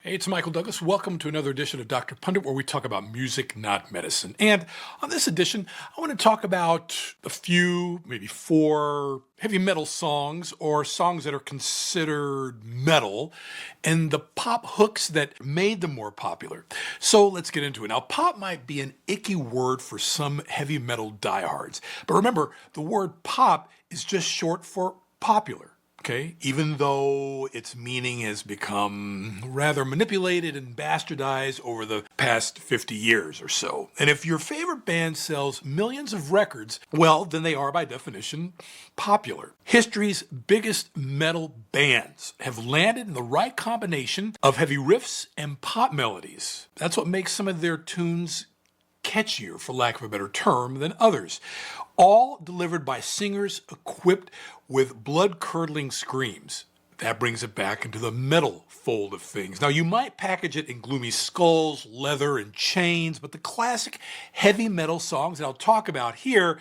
Hey, it's Michael Douglas. Welcome to another edition of Dr. Pundit, where we talk about music, not medicine. And on this edition, I want to talk about a few, maybe four heavy metal songs or songs that are considered metal and the pop hooks that made them more popular. So let's get into it. Now, pop might be an icky word for some heavy metal diehards, but remember, the word pop is just short for popular. Okay, even though its meaning has become rather manipulated and bastardized over the past 50 years or so. And if your favorite band sells millions of records, well, then they are by definition popular. History's biggest metal bands have landed in the right combination of heavy riffs and pop melodies. That's what makes some of their tunes catchier, for lack of a better term, than others. All delivered by singers equipped with blood-curdling screams. That brings it back into the metal fold of things. Now, you might package it in gloomy skulls, leather, and chains, but the classic heavy metal songs that I'll talk about here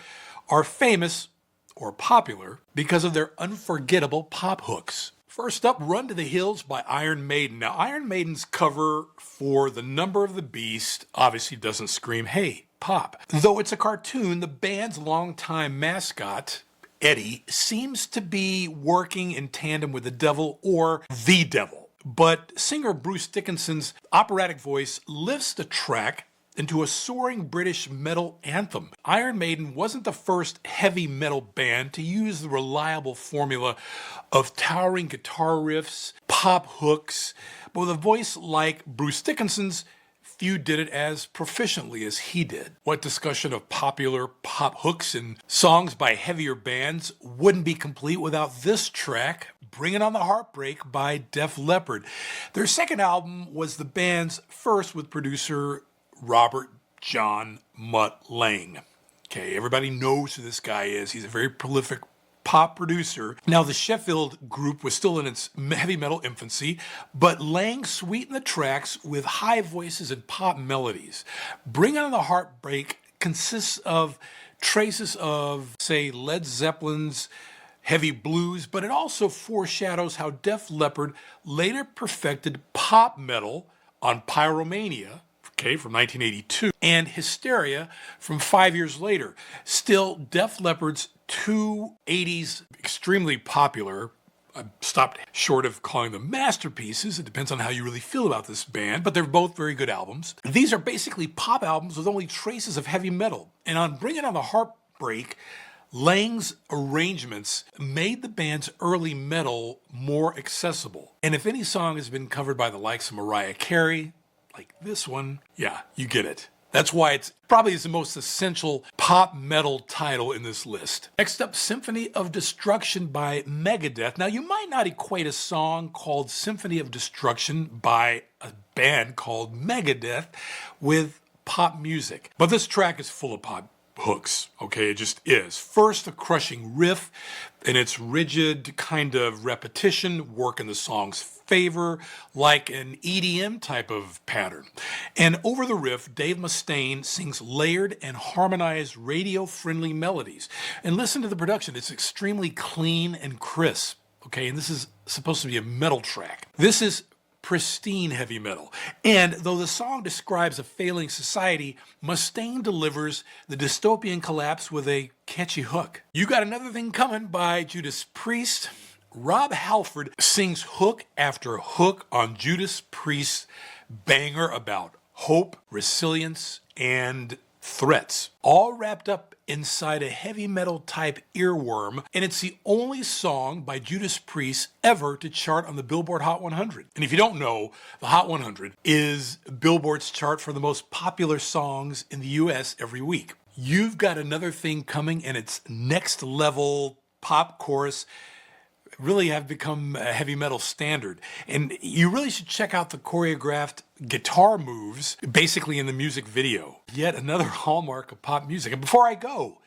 are famous or popular because of their unforgettable pop hooks. First up, Run to the Hills by Iron Maiden. Now, Iron Maiden's cover for The Number of the Beast obviously doesn't scream, hey, pop. Though it's a cartoon, the band's longtime mascot, Eddie, seems to be working in tandem with the devil or the devil. But singer Bruce Dickinson's operatic voice lifts the track into a soaring British metal anthem. Iron Maiden wasn't the first heavy metal band to use the reliable formula of towering guitar riffs, pop hooks, but with a voice like Bruce Dickinson's, few did it as proficiently as he did. What discussion of popular pop hooks and songs by heavier bands wouldn't be complete without this track, Bringing on the Heartbreak by Def Leppard. Their second album was the band's first with producer Robert John Mutt Lange. Okay, everybody knows who this guy is. He's a very prolific pop producer. Now, the Sheffield group was still in its heavy metal infancy, but Lange sweetened the tracks with high voices and pop melodies. Bring On the Heartbreak consists of traces of, say, Led Zeppelin's heavy blues, but it also foreshadows how Def Leppard later perfected pop metal on Pyromania, from 1982, and Hysteria from 5 years later. Still, Def Leppard's two 80s extremely popular, I stopped short of calling them masterpieces, it depends on how you really feel about this band, but they're both very good albums. These are basically pop albums with only traces of heavy metal. And on Bringing on the Heartbreak, Lange's arrangements made the band's early metal more accessible. And if any song has been covered by the likes of Mariah Carey, like this one, yeah, you get it. That's why it's probably the most essential pop metal title in this list. Next up, Symphony of Destruction by Megadeth. Now, you might not equate a song called Symphony of Destruction by a band called Megadeth with pop music, but this track is full of pop hooks, okay? It just is. First, a crushing riff and its rigid kind of repetition work in the song's favor, like an EDM type of pattern. And over the riff, Dave Mustaine sings layered and harmonized radio-friendly melodies. And listen to the production. It's extremely clean and crisp, okay? And this is supposed to be a metal track. This is pristine heavy metal. And though the song describes a failing society, Mustaine delivers the dystopian collapse with a catchy hook. You Got Another Thing Coming by Judas Priest. Rob Halford sings hook after hook on Judas Priest's banger about hope, resilience, and threats, all wrapped up inside a heavy metal type earworm, and it's the only song by Judas Priest ever to chart on the Billboard Hot 100. And if you don't know, the Hot 100 is Billboard's chart for the most popular songs in the US every week. You've Got Another Thing Coming, and its next level pop chorus really have become a heavy metal standard. And you really should check out the choreographed guitar moves, basically in the music video. Yet another hallmark of pop music. And before I go,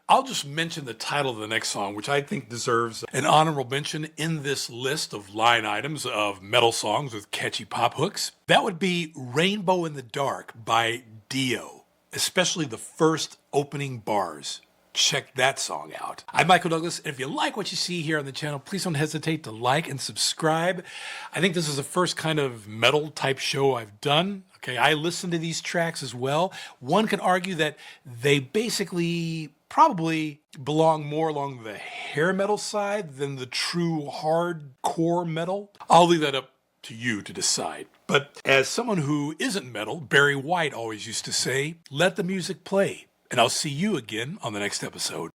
I'll just mention the title of the next song, which I think deserves an honorable mention in this list of line items of metal songs with catchy pop hooks. That would be Rainbow in the Dark by Dio, especially the first opening bars. check that song out. I'm Michael Douglas, and if you like what you see here on the channel, please don't hesitate to like and subscribe. I think this is the first kind of metal type show I've done. Okay, I listen to these tracks as well. One can argue that they basically probably belong more along the hair metal side than the true hardcore metal. I'll leave that up to you to decide. But as someone who isn't metal, Barry White always used to say, let the music play. And I'll see you again on the next episode.